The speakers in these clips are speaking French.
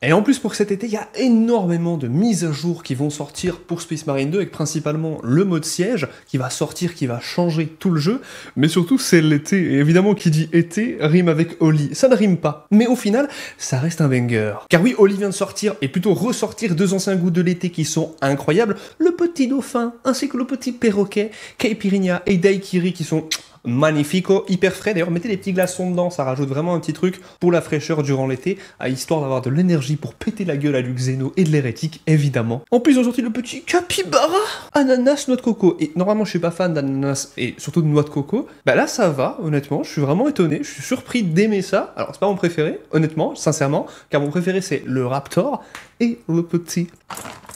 Et en plus pour cet été, il y a énormément de mises à jour qui vont sortir pour Space Marine 2, avec principalement le mode siège qui va sortir, qui va changer tout le jeu, mais surtout c'est l'été, et évidemment qui dit été rime avec Oli, ça ne rime pas, mais au final, ça reste un banger. Car oui, Oli vient de sortir, et plutôt ressortir deux anciens goûts de l'été qui sont incroyables, le petit dauphin, ainsi que le petit perroquet, Caipirinha et Daiquiri qui sont magnifico, hyper frais. D'ailleurs, mettez des petits glaçons dedans, ça rajoute vraiment un petit truc pour la fraîcheur durant l'été, histoire d'avoir de l'énergie pour péter la gueule à Luxeno et de l'hérétique, évidemment. En plus, ils ont sorti le petit capybara, ananas, noix de coco. Et normalement, je suis pas fan d'ananas et surtout de noix de coco. Bah là, ça va, honnêtement, je suis vraiment étonné, je suis surpris d'aimer ça. Alors, c'est pas mon préféré, honnêtement, sincèrement, car mon préféré, c'est le Raptor et le petit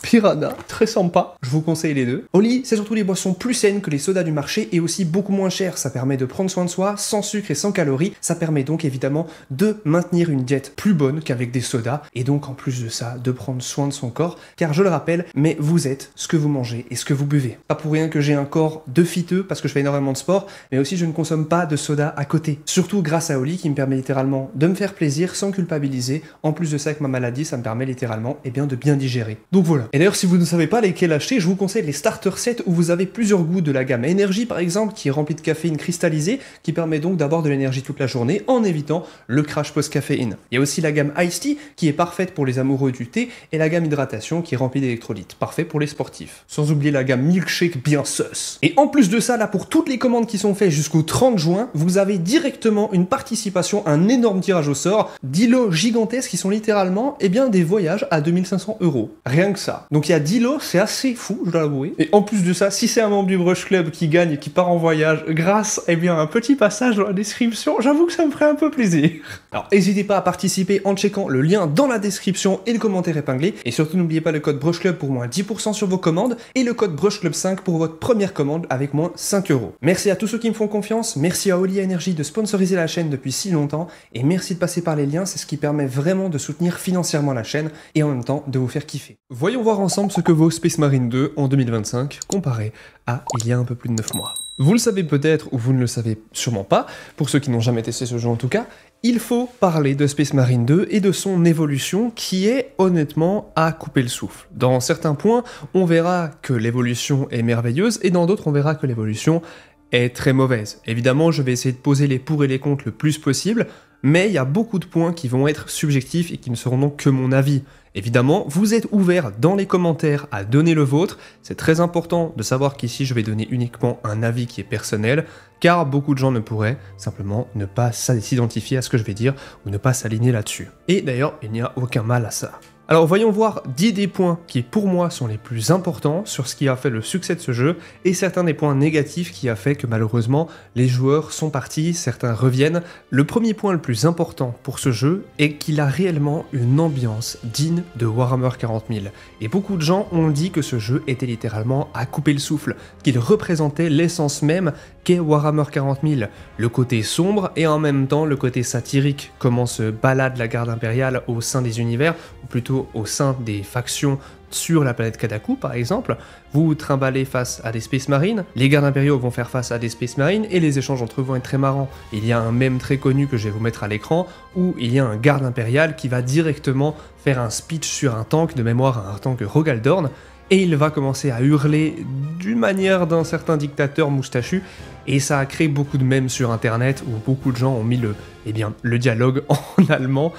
Piranha, très sympa, je vous conseille les deux. Oli, c'est surtout les boissons plus saines que les sodas du marché et aussi beaucoup moins chères. Ça permet de prendre soin de soi, sans sucre et sans calories. Ça permet donc évidemment de maintenir une diète plus bonne qu'avec des sodas et donc en plus de ça, de prendre soin de son corps. Car je le rappelle, mais vous êtes ce que vous mangez et ce que vous buvez. Pas pour rien que j'ai un corps de fiteux parce que je fais énormément de sport, mais aussi je ne consomme pas de soda à côté. Surtout grâce à Oli qui me permet littéralement de me faire plaisir sans culpabiliser. En plus de ça, avec ma maladie, ça me permet littéralement de bien digérer. Donc voilà. Et d'ailleurs, si vous ne savez pas lesquels acheter, je vous conseille les starter sets où vous avez plusieurs goûts de la gamme énergie par exemple, qui est remplie de caféine cristallisée, qui permet donc d'avoir de l'énergie toute la journée en évitant le crash post-caféine. Il y a aussi la gamme Iced Tea qui est parfaite pour les amoureux du thé et la gamme hydratation qui est remplie d'électrolytes, parfait pour les sportifs. Sans oublier la gamme milkshake bien sus. Et en plus de ça, là pour toutes les commandes qui sont faites jusqu'au 30 juin, vous avez directement une participation, un énorme tirage au sort, d'îlots gigantesques qui sont littéralement des voyages à 2500 €. Rien que ça. Donc il y a 10 lots, c'est assez fou, je dois l'avouer. Et en plus de ça, si c'est un membre du Brush Club qui gagne et qui part en voyage grâce à un petit passage dans la description, j'avoue que ça me ferait un peu plaisir. Alors n'hésitez pas à participer en checkant le lien dans la description et le commentaire épinglé. Et surtout n'oubliez pas le code Brush Club pour moins 10% sur vos commandes et le code Brush Club 5 pour votre première commande avec moins 5 €. Merci à tous ceux qui me font confiance, merci à Oli Energy de sponsoriser la chaîne depuis si longtemps et merci de passer par les liens, c'est ce qui permet vraiment de soutenir financièrement la chaîne et en même temps de vous faire kiffer. Voyons voir ensemble ce que vaut Space Marine 2 en 2025 comparé à il y a un peu plus de 9 mois. Vous le savez peut-être ou vous ne le savez sûrement pas, pour ceux qui n'ont jamais testé ce jeu en tout cas, il faut parler de Space Marine 2 et de son évolution qui est honnêtement à couper le souffle. Dans certains points, on verra que l'évolution est merveilleuse et dans d'autres, on verra que l'évolution est très mauvaise. Évidemment, je vais essayer de poser les pour et les contre le plus possible, mais il y a beaucoup de points qui vont être subjectifs et qui ne seront donc que mon avis. Évidemment, vous êtes ouverts dans les commentaires à donner le vôtre, c'est très important de savoir qu'ici je vais donner uniquement un avis qui est personnel, car beaucoup de gens ne pourraient simplement ne pas s'identifier à ce que je vais dire ou ne pas s'aligner là-dessus. Et d'ailleurs, il n'y a aucun mal à ça. Alors voyons voir 10 des points qui pour moi sont les plus importants sur ce qui a fait le succès de ce jeu et certains des points négatifs qui a fait que malheureusement les joueurs sont partis, certains reviennent. Le premier point le plus important pour ce jeu est qu'il a réellement une ambiance digne de Warhammer 40 000 et beaucoup de gens ont dit que ce jeu était littéralement à couper le souffle, qu'il représentait l'essence même qu'est Warhammer 40 000, le côté sombre et en même temps le côté satirique, comment se balade la garde impériale au sein des univers, ou plutôt au sein des factions sur la planète Kadaku par exemple. Vous vous trimballez face à des Space Marines, les gardes impériaux vont faire face à des Space Marines et les échanges entre eux vont être très marrants. Il y a un mème très connu que je vais vous mettre à l'écran où il y a un garde impérial qui va directement faire un speech sur un tank, de mémoire à un tank Rogaldorn, et il va commencer à hurler d'une manière d'un certain dictateur moustachu, et ça a créé beaucoup de mèmes sur internet où beaucoup de gens ont mis le dialogue en allemand.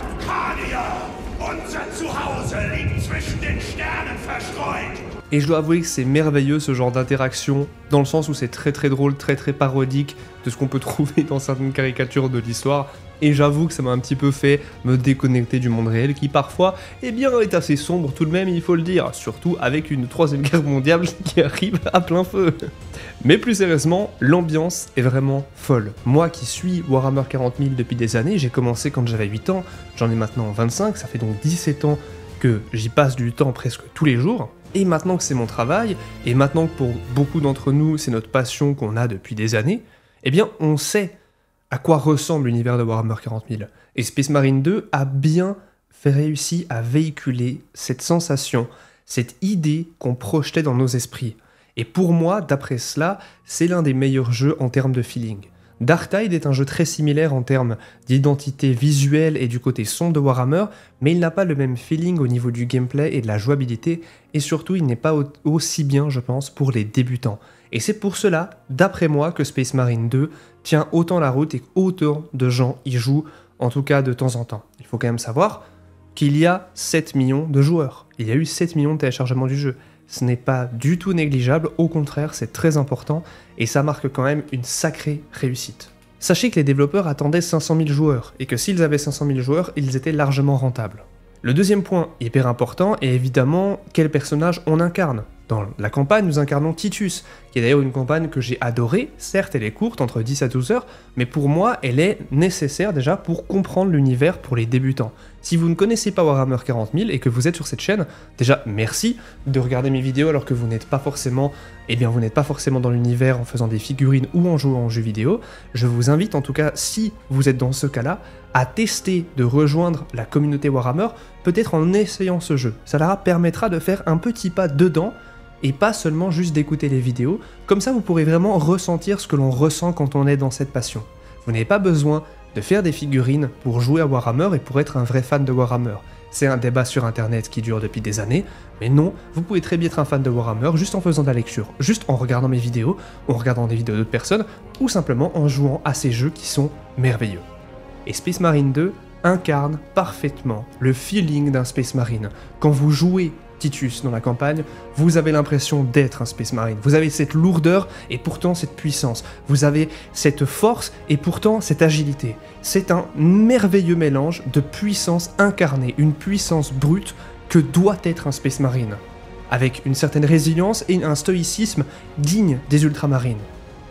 Et je dois avouer que c'est merveilleux ce genre d'interaction, dans le sens où c'est très très drôle, très très parodique de ce qu'on peut trouver dans certaines caricatures de l'histoire. Et j'avoue que ça m'a un petit peu fait me déconnecter du monde réel qui parfois est assez sombre tout de même, il faut le dire, surtout avec une troisième guerre mondiale qui arrive à plein feu. Mais plus sérieusement, l'ambiance est vraiment folle. Moi qui suis Warhammer 40 000 depuis des années, j'ai commencé quand j'avais 8 ans, j'en ai maintenant 25, ça fait donc 17 ans que j'y passe du temps presque tous les jours. Et maintenant que c'est mon travail, et maintenant que pour beaucoup d'entre nous c'est notre passion qu'on a depuis des années, on sait à quoi ressemble l'univers de Warhammer 40 000. Et Space Marine 2 a bien réussi à véhiculer cette sensation, cette idée qu'on projetait dans nos esprits. Et pour moi, d'après cela, c'est l'un des meilleurs jeux en termes de feeling. Darktide est un jeu très similaire en termes d'identité visuelle et du côté sombre de Warhammer, mais il n'a pas le même feeling au niveau du gameplay et de la jouabilité, et surtout il n'est pas aussi bien, je pense, pour les débutants. Et c'est pour cela, d'après moi, que Space Marine 2 tient autant la route et qu'autant de gens y jouent, en tout cas de temps en temps. Il faut quand même savoir qu'il y a 7 millions de joueurs. Il y a eu 7 millions de téléchargements du jeu. Ce n'est pas du tout négligeable, au contraire, c'est très important, et ça marque quand même une sacrée réussite. Sachez que les développeurs attendaient 500 000 joueurs, et que s'ils avaient 500 000 joueurs, ils étaient largement rentables. Le deuxième point, hyper important, est évidemment quel personnage on incarne. Dans la campagne, nous incarnons Titus, qui est d'ailleurs une campagne que j'ai adorée. Certes, elle est courte, entre 10 à 12 heures, mais pour moi, elle est nécessaire déjà pour comprendre l'univers pour les débutants. Si vous ne connaissez pas Warhammer 40 000 et que vous êtes sur cette chaîne, déjà merci de regarder mes vidéos alors que vous n'êtes pas forcément, dans l'univers en faisant des figurines ou en jouant en jeux vidéo. Je vous invite en tout cas, si vous êtes dans ce cas-là, à tester de rejoindre la communauté Warhammer, peut-être en essayant ce jeu. Ça leur permettra de faire un petit pas dedans, et pas seulement juste d'écouter les vidéos, comme ça vous pourrez vraiment ressentir ce que l'on ressent quand on est dans cette passion. Vous n'avez pas besoin de faire des figurines pour jouer à Warhammer et pour être un vrai fan de Warhammer. C'est un débat sur internet qui dure depuis des années, mais non, vous pouvez très bien être un fan de Warhammer juste en faisant de la lecture, juste en regardant mes vidéos, en regardant des vidéos d'autres personnes, ou simplement en jouant à ces jeux qui sont merveilleux. Et Space Marine 2 incarne parfaitement le feeling d'un Space Marine. Quand vous jouez Titus dans la campagne, vous avez l'impression d'être un Space Marine. Vous avez cette lourdeur et pourtant cette puissance. Vous avez cette force et pourtant cette agilité. C'est un merveilleux mélange de puissance incarnée, une puissance brute que doit être un Space Marine, avec une certaine résilience et un stoïcisme digne des ultramarines.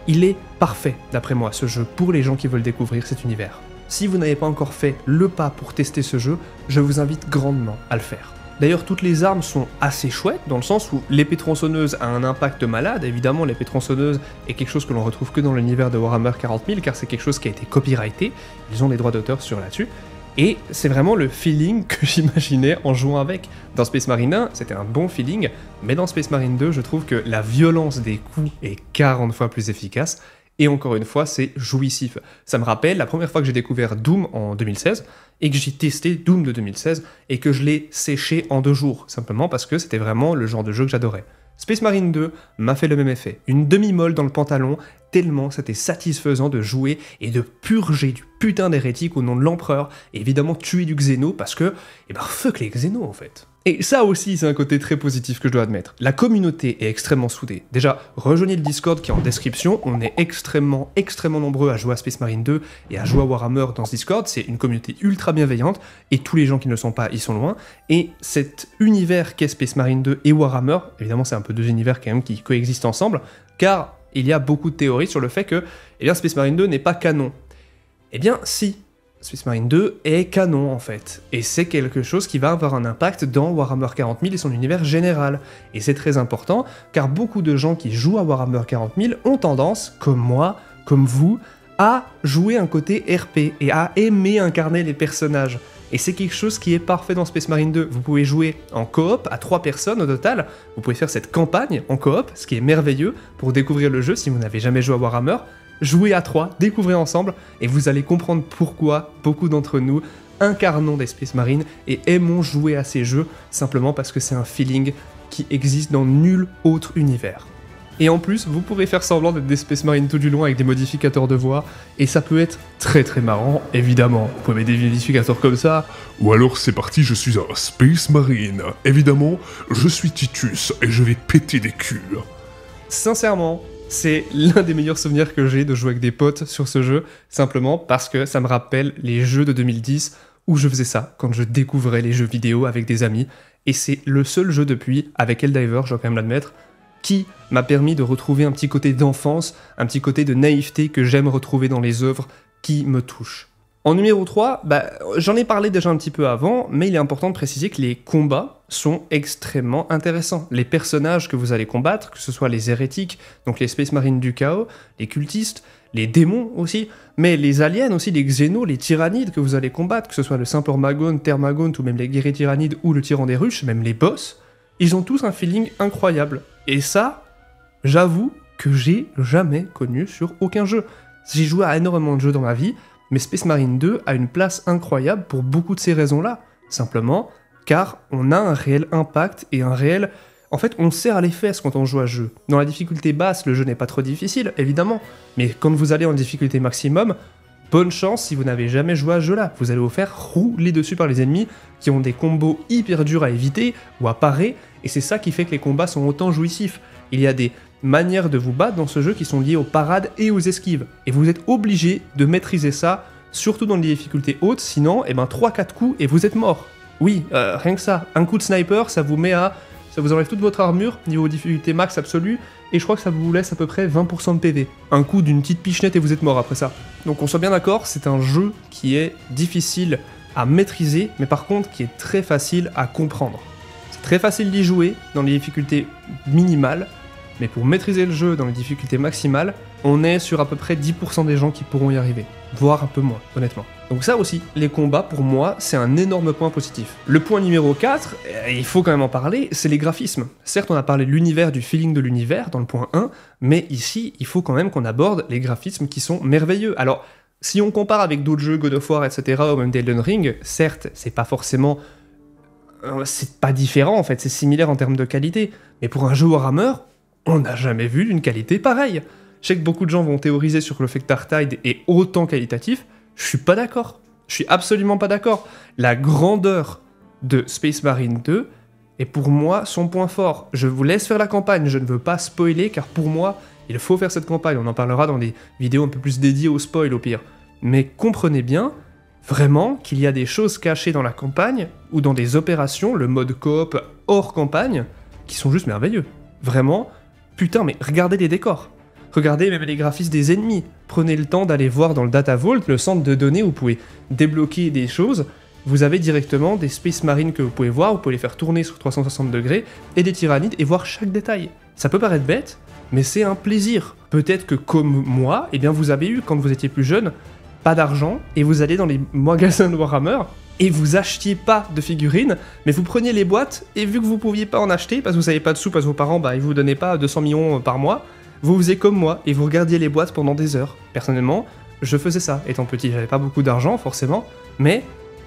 Il est parfait, d'après moi, ce jeu, pour les gens qui veulent découvrir cet univers. Si vous n'avez pas encore fait le pas pour tester ce jeu, je vous invite grandement à le faire. D'ailleurs, toutes les armes sont assez chouettes, dans le sens où l'épée tronçonneuse a un impact malade. Évidemment, l'épée tronçonneuse est quelque chose que l'on retrouve que dans l'univers de Warhammer 40 000, car c'est quelque chose qui a été copyrighté, ils ont les droits d'auteur sur là-dessus, et c'est vraiment le feeling que j'imaginais en jouant avec. Dans Space Marine 1, c'était un bon feeling, mais dans Space Marine 2, je trouve que la violence des coups est 40 fois plus efficace, et encore une fois, c'est jouissif. Ça me rappelle la première fois que j'ai découvert Doom en 2016, et que j'ai testé Doom de 2016, et que je l'ai séché en 2 jours, simplement parce que c'était vraiment le genre de jeu que j'adorais. Space Marine 2 m'a fait le même effet, une demi-molle dans le pantalon, tellement c'était satisfaisant de jouer et de purger du putain d'hérétique au nom de l'empereur, et évidemment tuer du Xéno, parce que, fuck les Xénos en fait. Et ça aussi, c'est un côté très positif que je dois admettre. La communauté est extrêmement soudée. Déjà, rejoignez le Discord qui est en description, on est extrêmement nombreux à jouer à Space Marine 2 et à jouer à Warhammer dans ce Discord, c'est une communauté ultra bienveillante, et tous les gens qui ne le sont pas, ils sont loin, et cet univers qu'est Space Marine 2 et Warhammer, évidemment c'est un peu 2 univers quand même qui coexistent ensemble, car il y a beaucoup de théories sur le fait que Space Marine 2 n'est pas canon. Eh bien si, Space Marine 2 est canon en fait, et c'est quelque chose qui va avoir un impact dans Warhammer 40 000 et son univers général. Et c'est très important, car beaucoup de gens qui jouent à Warhammer 40 000 ont tendance, comme moi, comme vous, à jouer un côté RP, et à aimer incarner les personnages. Et c'est quelque chose qui est parfait dans Space Marine 2. Vous pouvez jouer en coop à 3 personnes au total, vous pouvez faire cette campagne en coop, ce qui est merveilleux pour découvrir le jeu si vous n'avez jamais joué à Warhammer. Jouez à 3, découvrez ensemble, et vous allez comprendre pourquoi beaucoup d'entre nous incarnons des Space Marines et aimons jouer à ces jeux, simplement parce que c'est un feeling qui existe dans nul autre univers. Et en plus, vous pourrez faire semblant d'être des Space Marines tout du long avec des modificateurs de voix, et ça peut être très marrant, évidemment. Vous pouvez mettre des modificateurs comme ça. Ou alors c'est parti, je suis un Space Marine. Évidemment, je suis Titus, et je vais péter des culs. Sincèrement, c'est l'un des meilleurs souvenirs que j'ai de jouer avec des potes sur ce jeu, simplement parce que ça me rappelle les jeux de 2010 où je faisais ça, quand je découvrais les jeux vidéo avec des amis, et c'est le seul jeu depuis, avec Helldiver, je dois quand même l'admettre, qui m'a permis de retrouver un petit côté d'enfance, un petit côté de naïveté que j'aime retrouver dans les œuvres qui me touchent. En numéro 3, j'en ai parlé déjà un petit peu avant, mais il est important de préciser que les combats sont extrêmement intéressants. Les personnages que vous allez combattre, que ce soit les hérétiques, donc les Space Marines du chaos, les cultistes, les démons aussi, mais les aliens aussi, les Xénos, les tyrannides que vous allez combattre, que ce soit le Sympor-Magone, Termagone, ou même les guerriers tyrannides ou le tyran des ruches, même les boss, ils ont tous un feeling incroyable. Et ça, j'avoue que j'ai jamais connu sur aucun jeu. J'ai joué à énormément de jeux dans ma vie, mais Space Marine 2 a une place incroyable pour beaucoup de ces raisons-là. Simplement, car on a un réel impact et un réel... En fait, on serre à les fesses quand on joue à ce jeu. Dans la difficulté basse, le jeu n'est pas trop difficile, évidemment, mais quand vous allez en difficulté maximum, bonne chance si vous n'avez jamais joué à ce jeu-là. Vous allez vous faire rouler dessus par les ennemis qui ont des combos hyper durs à éviter ou à parer, et c'est ça qui fait que les combats sont autant jouissifs. Il y a des manières de vous battre dans ce jeu qui sont liées aux parades et aux esquives, et vous êtes obligé de maîtriser ça, surtout dans les difficultés hautes, sinon, 3-4 coups et vous êtes mort. Oui, rien que ça. Un coup de sniper, ça vous met à... Ça vous enlève toute votre armure, niveau difficulté max absolue, et je crois que ça vous laisse à peu près 20% de PV. Un coup d'une petite pichenette et vous êtes mort après ça. Donc on soit bien d'accord, c'est un jeu qui est difficile à maîtriser, mais par contre qui est très facile à comprendre. C'est très facile d'y jouer dans les difficultés minimales, mais pour maîtriser le jeu dans les difficultés maximales, on est sur à peu près 10% des gens qui pourront y arriver, voire un peu moins, honnêtement. Donc ça aussi, les combats, pour moi, c'est un énorme point positif. Le point numéro 4, il faut quand même en parler, c'est les graphismes. Certes, on a parlé de l'univers, du feeling de l'univers dans le point 1, mais ici, il faut quand même qu'on aborde les graphismes qui sont merveilleux. Alors, si on compare avec d'autres jeux, God of War, etc., ou même Elden Ring, certes, c'est pas forcément... c'est pas différent, en fait, c'est similaire en termes de qualité, mais pour un jeu Warhammer, on n'a jamais vu d'une qualité pareille. Je sais que beaucoup de gens vont théoriser sur le fait que Darktide est autant qualitatif. Je suis pas d'accord. Je suis absolument pas d'accord. La grandeur de Space Marine 2 est pour moi son point fort. Je vous laisse faire la campagne, je ne veux pas spoiler, car pour moi, il faut faire cette campagne. On en parlera dans des vidéos un peu plus dédiées au spoil au pire. Mais comprenez bien, vraiment, qu'il y a des choses cachées dans la campagne, ou dans des opérations, le mode coop hors campagne, qui sont juste merveilleux. Vraiment, putain, mais regardez les décors. Regardez même les graphismes des ennemis. Prenez le temps d'aller voir dans le Data Vault, le centre de données où vous pouvez débloquer des choses. Vous avez directement des Space Marines que vous pouvez voir, vous pouvez les faire tourner sur 360 degrés, et des Tyrannides, et voir chaque détail. Ça peut paraître bête, mais c'est un plaisir. Peut-être que comme moi, vous avez eu, quand vous étiez plus jeune, pas d'argent, et vous allez dans les magasins de Warhammer, et vous achetiez pas de figurines, mais vous preniez les boîtes, et vu que vous pouviez pas en acheter, parce que vous n'avez pas de sous, parce que vos parents, ils vous donnaient pas 200 millions par mois, vous faisiez comme moi, et vous regardiez les boîtes pendant des heures. Personnellement, je faisais ça, étant petit, j'avais pas beaucoup d'argent, forcément, mais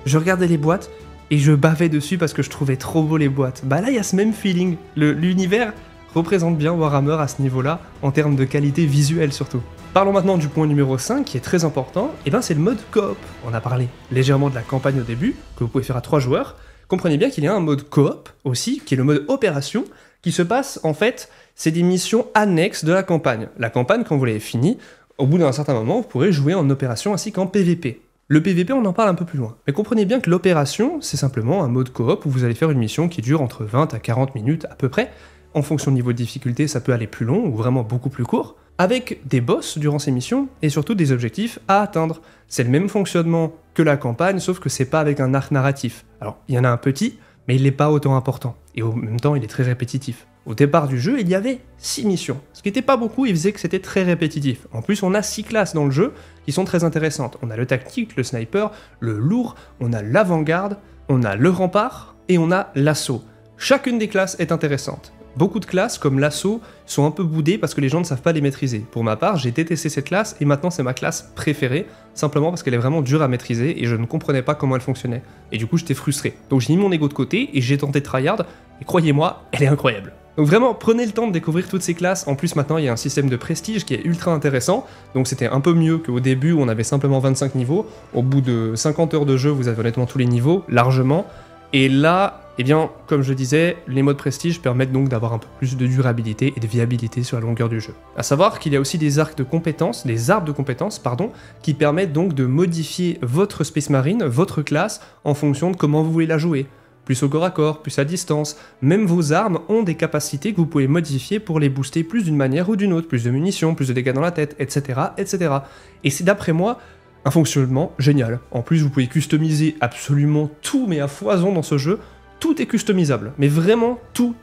je regardais les boîtes, et je bavais dessus parce que je trouvais trop beau les boîtes. Bah là, il y a ce même feeling, l'univers représente bien Warhammer à ce niveau-là, en termes de qualité visuelle surtout. Parlons maintenant du point numéro 5, qui est très important, c'est le mode coop. On a parlé légèrement de la campagne au début, que vous pouvez faire à 3 joueurs. Comprenez bien qu'il y a un mode coop aussi, qui est le mode opération, qui se passe, en fait, c'est des missions annexes de la campagne. La campagne, quand vous l'avez finie, au bout d'un certain moment, vous pourrez jouer en opération ainsi qu'en PVP. Le PVP, on en parle un peu plus loin. Mais comprenez bien que l'opération, c'est simplement un mode coop où vous allez faire une mission qui dure entre 20 à 40 minutes à peu près. En fonction du niveau de difficulté, ça peut aller plus long ou vraiment beaucoup plus court, avec des boss durant ces missions et surtout des objectifs à atteindre. C'est le même fonctionnement que la campagne, sauf que c'est pas avec un arc narratif. Alors, il y en a un petit, mais il n'est pas autant important, et en même temps, il est très répétitif. Au départ du jeu, il y avait 6 missions, ce qui n'était pas beaucoup, il faisait que c'était très répétitif. En plus, on a 6 classes dans le jeu qui sont très intéressantes. On a le tactique, le sniper, le lourd, on a l'avant-garde, on a le rempart, et on a l'assaut. Chacune des classes est intéressante. Beaucoup de classes, comme l'assaut, sont un peu boudées parce que les gens ne savent pas les maîtriser. Pour ma part, j'ai détesté cette classe, et maintenant c'est ma classe préférée, simplement parce qu'elle est vraiment dure à maîtriser, et je ne comprenais pas comment elle fonctionnait. Et du coup, j'étais frustré. Donc j'ai mis mon ego de côté, et j'ai tenté de tryhard, et croyez-moi, elle est incroyable. Donc vraiment, prenez le temps de découvrir toutes ces classes. En plus, maintenant, il y a un système de prestige qui est ultra intéressant. Donc c'était un peu mieux qu'au début où on avait simplement 25 niveaux. Au bout de 50 heures de jeu, vous avez honnêtement tous les niveaux, largement. Et là, comme je disais, les modes prestige permettent donc d'avoir un peu plus de durabilité et de viabilité sur la longueur du jeu. A savoir qu'il y a aussi des arbres de compétences, qui permettent donc de modifier votre Space Marine, votre classe, en fonction de comment vous voulez la jouer. Plus au corps à corps, plus à distance, même vos armes ont des capacités que vous pouvez modifier pour les booster plus d'une manière ou d'une autre, plus de munitions, plus de dégâts dans la tête, etc. etc. Et c'est d'après moi un fonctionnement génial. En plus, vous pouvez customiser absolument tout, mais à foison dans ce jeu. Tout est customisable, mais vraiment tout.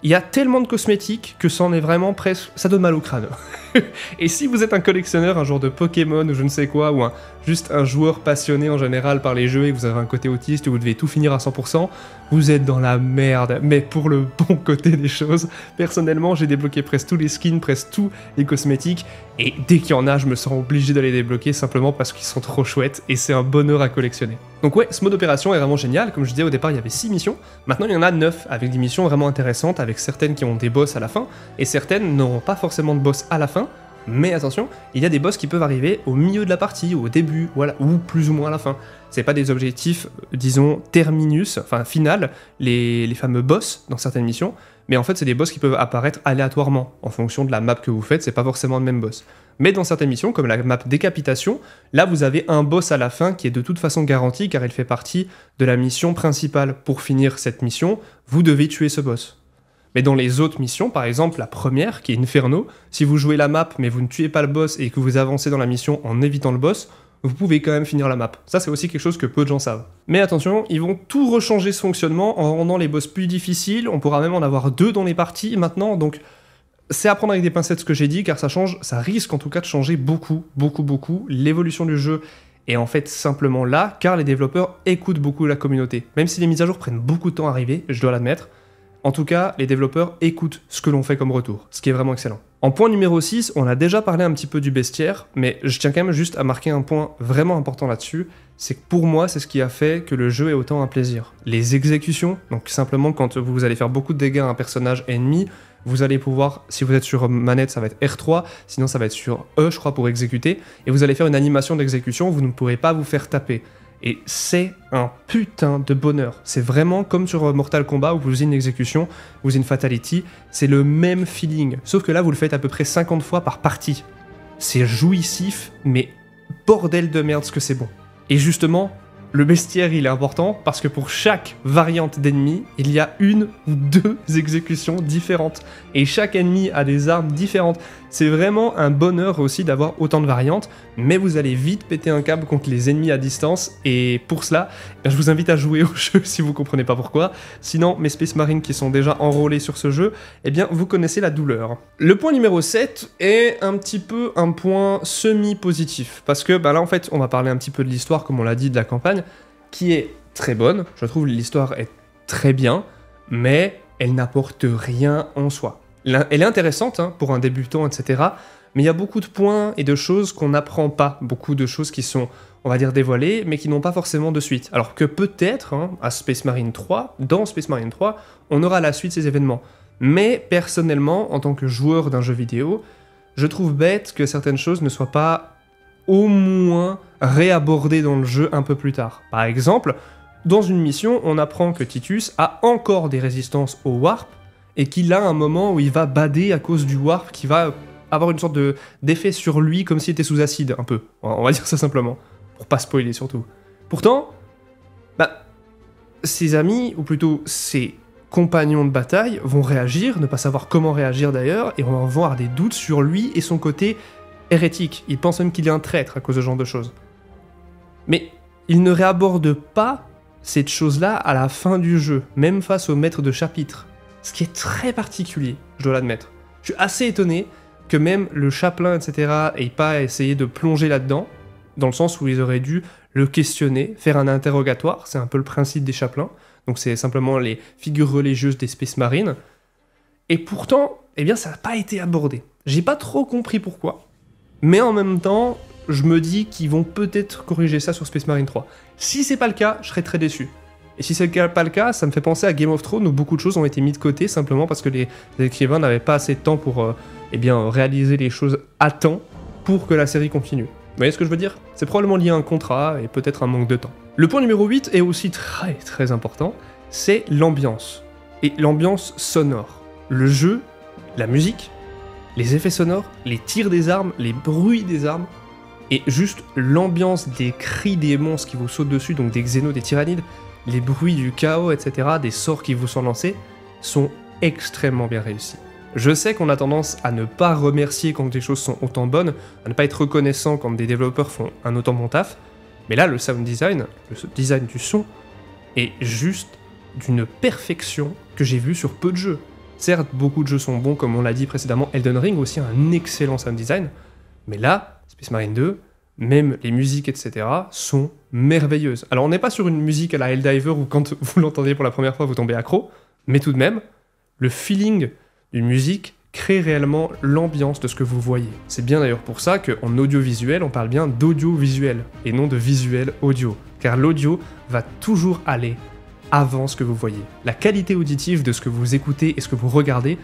Il y a tellement de cosmétiques que c'en est vraiment presque... ça donne mal au crâne. Et si vous êtes un collectionneur, un genre de Pokémon ou je ne sais quoi, ou juste un joueur passionné en général par les jeux et que vous avez un côté autiste et vous devez tout finir à 100%, vous êtes dans la merde, mais pour le bon côté des choses. Personnellement, j'ai débloqué presque tous les skins, presque tous les cosmétiques, et dès qu'il y en a, je me sens obligé de les débloquer simplement parce qu'ils sont trop chouettes et c'est un bonheur à collectionner. Donc ouais, ce mode opération est vraiment génial. Comme je disais au départ, il y avait 6 missions, maintenant il y en a 9, avec des missions vraiment intéressantes, avec certaines qui ont des boss à la fin, et certaines n'auront pas forcément de boss à la fin, mais attention, il y a des boss qui peuvent arriver au milieu de la partie, au début, voilà, ou plus ou moins à la fin. C'est pas des objectifs, disons, terminus, enfin final, les fameux boss dans certaines missions, mais en fait c'est des boss qui peuvent apparaître aléatoirement, en fonction de la map que vous faites, c'est pas forcément le même boss. Mais dans certaines missions, comme la map décapitation, là vous avez un boss à la fin qui est de toute façon garanti, car il fait partie de la mission principale. Pour finir cette mission, vous devez tuer ce boss. Mais dans les autres missions, par exemple la première, qui est Inferno, si vous jouez la map mais vous ne tuez pas le boss et que vous avancez dans la mission en évitant le boss, vous pouvez quand même finir la map. Ça c'est aussi quelque chose que peu de gens savent. Mais attention, ils vont tout rechanger ce fonctionnement en rendant les boss plus difficiles, on pourra même en avoir 2 dans les parties maintenant, donc c'est à prendre avec des pincettes ce que j'ai dit, car ça risque en tout cas de changer beaucoup l'évolution du jeu. Et en fait simplement là, car les développeurs écoutent beaucoup la communauté. Même si les mises à jour prennent beaucoup de temps à arriver, je dois l'admettre, en tout cas, les développeurs écoutent ce que l'on fait comme retour, ce qui est vraiment excellent. En point numéro 6, on a déjà parlé un petit peu du bestiaire, mais je tiens quand même juste à marquer un point vraiment important là-dessus, c'est que pour moi, c'est ce qui a fait que le jeu est autant un plaisir. Les exécutions, donc simplement quand vous allez faire beaucoup de dégâts à un personnage ennemi, vous allez pouvoir, si vous êtes sur manette, ça va être R3, sinon ça va être sur E, je crois, pour exécuter, et vous allez faire une animation d'exécution, vous ne pourrez pas vous faire taper. Et c'est un putain de bonheur. C'est vraiment comme sur Mortal Kombat où vous usez une exécution, vous usez une fatality, c'est le même feeling. Sauf que là, vous le faites à peu près 50 fois par partie. C'est jouissif, mais bordel de merde ce que c'est bon. Et justement, le bestiaire, il est important parce que pour chaque variante d'ennemi, il y a 1 ou 2 exécutions différentes. Et chaque ennemi a des armes différentes. C'est vraiment un bonheur aussi d'avoir autant de variantes, mais vous allez vite péter un câble contre les ennemis à distance, et pour cela, je vous invite à jouer au jeu si vous comprenez pas pourquoi. Sinon, mes Space Marines qui sont déjà enrôlés sur ce jeu, eh bien, vous connaissez la douleur. Le point numéro 7 est un petit peu un point semi-positif, parce que là, en fait, on va parler un petit peu de l'histoire, comme on l'a dit, de la campagne, qui est très bonne. Je trouve l'histoire est très bien, mais elle n'apporte rien en soi. Elle est intéressante pour un débutant, etc. Mais il y a beaucoup de points et de choses qu'on n'apprend pas. Beaucoup de choses qui sont, on va dire, dévoilées, mais qui n'ont pas forcément de suite. Alors que peut-être, à Space Marine 3, dans Space Marine 3, on aura la suite de ces événements. Mais personnellement, en tant que joueur d'un jeu vidéo, je trouve bête que certaines choses ne soient pas au moins réabordées dans le jeu un peu plus tard. Par exemple, dans une mission, on apprend que Titus a encore des résistances au warp, et qu'il a un moment où il va bader à cause du warp, qui va avoir une sorte d'effet sur lui, comme s'il était sous acide, un peu. On va dire ça simplement, pour pas spoiler surtout. Pourtant, ses amis, ou plutôt ses compagnons de bataille, vont réagir, ne pas savoir comment réagir d'ailleurs, et vont avoir des doutes sur lui et son côté hérétique. Ils pensent même qu'il est un traître à cause de ce genre de choses. Mais ils ne réabordent pas cette chose-là à la fin du jeu, même face au maître de chapitre. Ce qui est très particulier, je dois l'admettre. Je suis assez étonné que même le chapelain, etc., ait pas essayé de plonger là-dedans, dans le sens où ils auraient dû le questionner, faire un interrogatoire, c'est un peu le principe des chapelains, donc c'est simplement les figures religieuses des Space Marines, et pourtant, eh bien, ça n'a pas été abordé. J'ai pas trop compris pourquoi, mais en même temps, je me dis qu'ils vont peut-être corriger ça sur Space Marine 3. Si c'est pas le cas, je serais très déçu. Et si c'est pas le cas, ça me fait penser à Game of Thrones où beaucoup de choses ont été mises de côté simplement parce que les écrivains n'avaient pas assez de temps pour réaliser les choses à temps pour que la série continue. Vous voyez ce que je veux dire? C'est probablement lié à un contrat et peut-être un manque de temps. Le point numéro 8 est aussi très très important, c'est l'ambiance. Et l'ambiance sonore. Le jeu, la musique, les effets sonores, les tirs des armes, les bruits des armes, et juste l'ambiance des cris des monstres qui vous sautent dessus, donc des xénos, des tyrannides, les bruits du chaos, etc., des sorts qui vous sont lancés, sont extrêmement bien réussis. Je sais qu'on a tendance à ne pas remercier quand des choses sont autant bonnes, à ne pas être reconnaissant quand des développeurs font un autant bon taf, mais là, le sound design, le design du son, est juste d'une perfection que j'ai vue sur peu de jeux. Certes, beaucoup de jeux sont bons, comme on l'a dit précédemment, Elden Ring aussi a un excellent sound design, mais là, Space Marine 2, même les musiques, etc., sont merveilleuses. Alors on n'est pas sur une musique à la Helldiver où quand vous l'entendez pour la première fois, vous tombez accro, mais tout de même, le feeling d'une musique crée réellement l'ambiance de ce que vous voyez. C'est bien d'ailleurs pour ça qu'en audiovisuel, on parle bien d'audiovisuel, et non de visuel audio, car l'audio va toujours aller avant ce que vous voyez. La qualité auditive de ce que vous écoutez et ce que vous regardez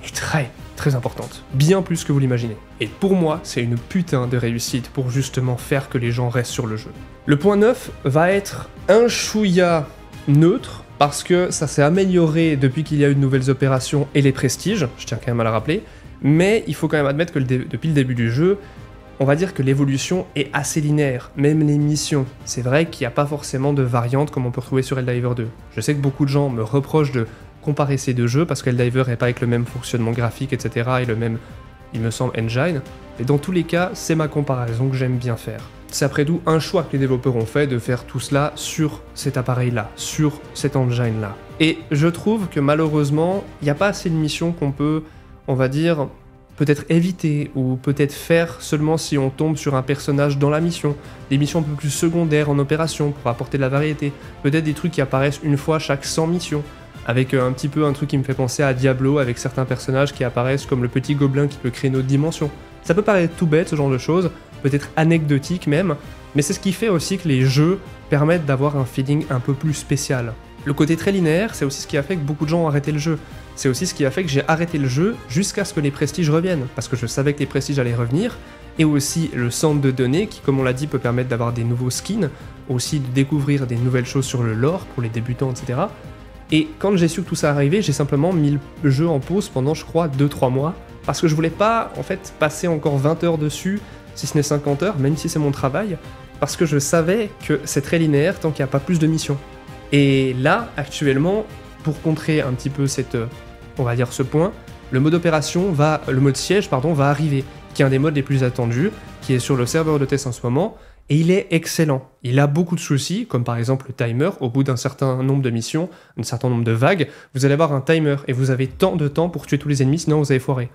est très, très importante. Bien plus que vous l'imaginez. Et pour moi, c'est une putain de réussite pour justement faire que les gens restent sur le jeu. Le point 9 va être un chouïa neutre, parce que ça s'est amélioré depuis qu'il y a eu de nouvelles opérations et les prestiges, je tiens quand même à le rappeler, mais il faut quand même admettre que depuis le début du jeu, on va dire que l'évolution est assez linéaire, même les missions. C'est vrai qu'il n'y a pas forcément de variantes comme on peut retrouver sur Helldivers 2. Je sais que beaucoup de gens me reprochent de comparer ces deux jeux parce qu'Helldivers n'est pas avec le même fonctionnement graphique, etc. et le même, il me semble, engine. Et dans tous les cas, c'est ma comparaison que j'aime bien faire. C'est après tout un choix que les développeurs ont fait de faire tout cela sur cet appareil-là, sur cet engine-là. Et je trouve que malheureusement, il n'y a pas assez de missions qu'on peut, on va dire, peut-être éviter, ou peut-être faire seulement si on tombe sur un personnage dans la mission, des missions un peu plus secondaires en opération pour apporter de la variété, peut-être des trucs qui apparaissent une fois chaque 100 missions, avec un petit peu un truc qui me fait penser à Diablo, avec certains personnages qui apparaissent comme le petit gobelin qui peut créer une autre dimension. Ça peut paraître tout bête ce genre de choses, peut-être anecdotique même, mais c'est ce qui fait aussi que les jeux permettent d'avoir un feeling un peu plus spécial. Le côté très linéaire, c'est aussi ce qui a fait que beaucoup de gens ont arrêté le jeu. C'est aussi ce qui a fait que j'ai arrêté le jeu jusqu'à ce que les prestiges reviennent, parce que je savais que les prestiges allaient revenir, et aussi le centre de données qui, comme on l'a dit, peut permettre d'avoir des nouveaux skins, aussi de découvrir des nouvelles choses sur le lore pour les débutants, etc. Et quand j'ai su que tout ça arrivait, j'ai simplement mis le jeu en pause pendant, je crois, 2-3 mois, parce que je voulais pas, en fait, passer encore 20 heures dessus, si ce n'est 50 heures, même si c'est mon travail, parce que je savais que c'est très linéaire tant qu'il n'y a pas plus de missions. Et là, actuellement, pour contrer un petit peu cette, on va dire ce point, le mode siège, va arriver, qui est un des modes les plus attendus, qui est sur le serveur de test en ce moment, et il est excellent. Il a beaucoup de soucis, comme par exemple le timer, au bout d'un certain nombre de missions, un certain nombre de vagues, vous allez avoir un timer, et vous avez tant de temps pour tuer tous les ennemis, sinon vous allez foirer.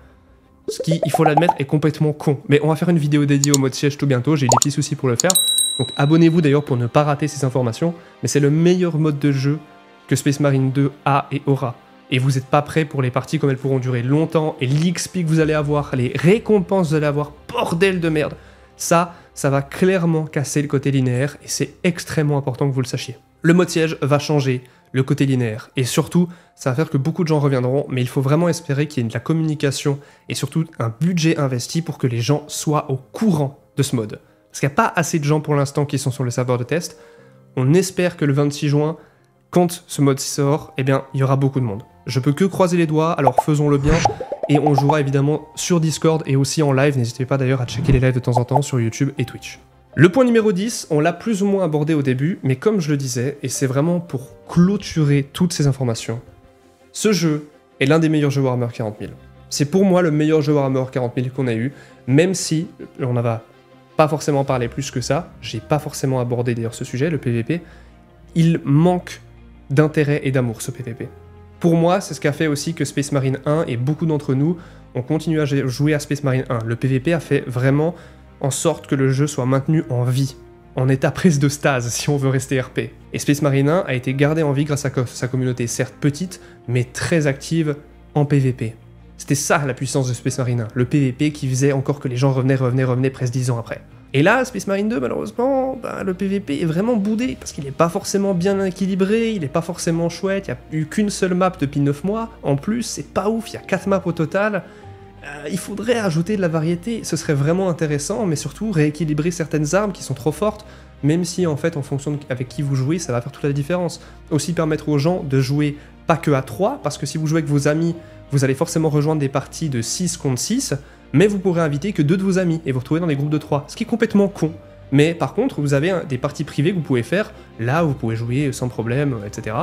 Ce qui, il faut l'admettre, est complètement con. Mais on va faire une vidéo dédiée au mode siège tout bientôt, j'ai eu des petits soucis pour le faire. Donc abonnez-vous d'ailleurs pour ne pas rater ces informations, mais c'est le meilleur mode de jeu que Space Marine 2 a et aura. Et vous n'êtes pas prêts pour les parties comme elles pourront durer longtemps, et l'XP que vous allez avoir, les récompenses que vous allez avoir, bordel de merde. Ça va clairement casser le côté linéaire, et c'est extrêmement important que vous le sachiez. Le mode siège va changer le côté linéaire, et surtout, ça va faire que beaucoup de gens reviendront, mais il faut vraiment espérer qu'il y ait de la communication, et surtout un budget investi pour que les gens soient au courant de ce mode. Parce qu'il n'y a pas assez de gens pour l'instant qui sont sur le serveur de test. On espère que le 26 juin, quand ce mode sort, eh bien, il y aura beaucoup de monde. Je peux que croiser les doigts, alors faisons-le bien, et on jouera évidemment sur Discord et aussi en live, n'hésitez pas d'ailleurs à checker les lives de temps en temps sur YouTube et Twitch. Le point numéro 10, on l'a plus ou moins abordé au début, mais comme je le disais, et c'est vraiment pour clôturer toutes ces informations, ce jeu est l'un des meilleurs jeux Warhammer 40 000. C'est pour moi le meilleur jeu Warhammer 40 000 qu'on a eu, même si on n'en va pas forcément parler plus que ça, j'ai pas forcément abordé d'ailleurs ce sujet, le PVP, il manque d'intérêt et d'amour ce PVP. Pour moi, c'est ce qu'a fait aussi que Space Marine 1 et beaucoup d'entre nous ont continué à jouer à Space Marine 1. Le PVP a fait vraiment en sorte que le jeu soit maintenu en vie, en état prise de stase si on veut rester RP. Et Space Marine 1 a été gardé en vie grâce à sa communauté certes petite, mais très active en PVP. C'était ça la puissance de Space Marine 1, le PVP qui faisait encore que les gens revenaient presque 10 ans après. Et là, Space Marine 2, malheureusement, le PVP est vraiment boudé, parce qu'il n'est pas forcément bien équilibré, il n'est pas forcément chouette, il n'y a eu qu'une seule map depuis 9 mois, en plus, c'est pas ouf, il y a 4 maps au total. Il faudrait ajouter de la variété, ce serait vraiment intéressant, mais surtout rééquilibrer certaines armes qui sont trop fortes, même si en fait, en fonction avec qui vous jouez, ça va faire toute la différence. Aussi permettre aux gens de jouer pas que à 3, parce que si vous jouez avec vos amis, vous allez forcément rejoindre des parties de 6 contre 6, mais vous pourrez inviter que 2 de vos amis et vous retrouver dans des groupes de 3, ce qui est complètement con. Mais par contre, vous avez des parties privées que vous pouvez faire, là vous pouvez jouer sans problème, etc.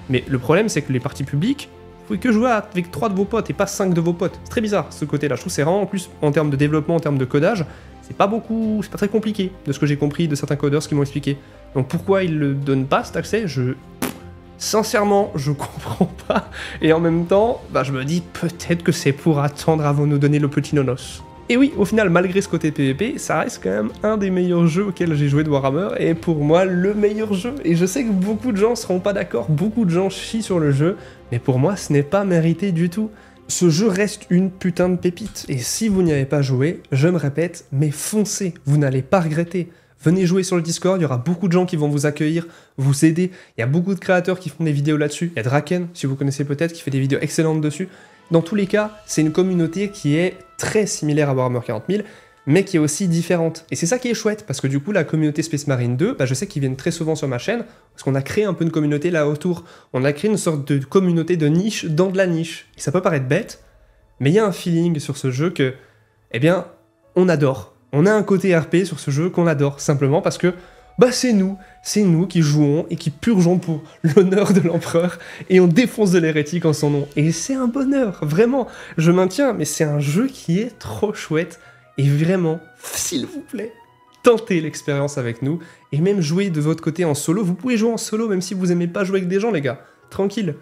Mais le problème, c'est que les parties publiques, vous pouvez que jouer avec 3 de vos potes et pas 5 de vos potes. C'est très bizarre ce côté-là, je trouve que c'est vraiment en plus en termes de développement, en termes de codage, c'est pas très compliqué de ce que j'ai compris de certains codeurs qui m'ont expliqué. Donc pourquoi ils le donnent pas cet accès, Sincèrement, je comprends pas. Et en même temps, bah, je me dis peut-être que c'est pour attendre avant de nous donner le petit nonos. Et oui, au final, malgré ce côté PvP, ça reste quand même un des meilleurs jeux auxquels j'ai joué de Warhammer, et pour moi, le meilleur jeu. Et je sais que beaucoup de gens seront pas d'accord, beaucoup de gens chient sur le jeu, mais pour moi, ce n'est pas mérité du tout. Ce jeu reste une putain de pépite, et si vous n'y avez pas joué, je me répète, mais foncez, vous n'allez pas regretter. Venez jouer sur le Discord, il y aura beaucoup de gens qui vont vous accueillir, vous aider, il y a beaucoup de créateurs qui font des vidéos là-dessus, il y a Draken, si vous connaissez peut-être, qui fait des vidéos excellentes dessus. Dans tous les cas, c'est une communauté qui est très similaire à Warhammer 40 000, mais qui est aussi différente. Et c'est ça qui est chouette, parce que du coup, la communauté Space Marine 2, bah, je sais qu'ils viennent très souvent sur ma chaîne, parce qu'on a créé un peu une communauté là autour. On a créé une sorte de communauté de niche dans de la niche. Et ça peut paraître bête, mais il y a un feeling sur ce jeu que, eh bien, on adore. On a un côté RP sur ce jeu qu'on adore, simplement parce que, bah c'est nous qui jouons et qui purgeons pour l'honneur de l'empereur, et on défonce de l'hérétique en son nom. Et c'est un bonheur, vraiment, je maintiens, mais c'est un jeu qui est trop chouette, et vraiment, s'il vous plaît, tentez l'expérience avec nous, et même jouez de votre côté en solo. Vous pouvez jouer en solo même si vous aimez pas jouer avec des gens, les gars, tranquille.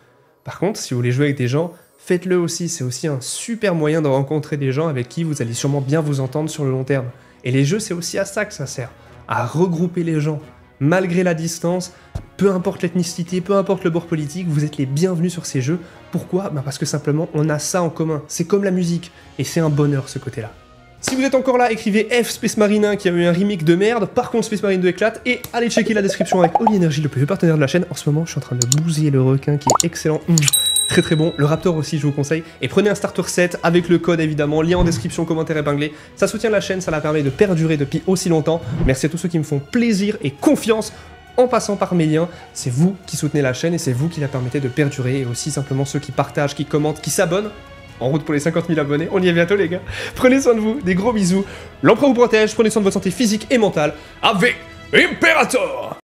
Par contre, si vous voulez jouer avec des gens, faites-le aussi, c'est aussi un super moyen de rencontrer des gens avec qui vous allez sûrement bien vous entendre sur le long terme. Et les jeux, c'est aussi à ça que ça sert, à regrouper les gens. Malgré la distance, peu importe l'ethnicité, peu importe le bord politique, vous êtes les bienvenus sur ces jeux. Pourquoi ? Bah parce que simplement, on a ça en commun. C'est comme la musique, et c'est un bonheur ce côté-là. Si vous êtes encore là, écrivez F Space Marine 1 qui a eu un remake de merde, par contre Space Marine 2 éclate, et allez checker la description avec Holy Energy, le plus vieux partenaire de la chaîne. En ce moment, je suis en train de bousiller le requin qui est excellent. Très très bon, le Raptor aussi je vous conseille, et prenez un starter set avec le code évidemment, lien en description, commentaire épinglé, ça soutient la chaîne, ça la permet de perdurer depuis aussi longtemps. Merci à tous ceux qui me font plaisir et confiance en passant par mes liens, c'est vous qui soutenez la chaîne et c'est vous qui la permettez de perdurer, et aussi simplement ceux qui partagent, qui commentent, qui s'abonnent. En route pour les 50 000 abonnés, on y est bientôt les gars. Prenez soin de vous, des gros bisous, l'empereur vous protège, prenez soin de votre santé physique et mentale, Ave Imperator!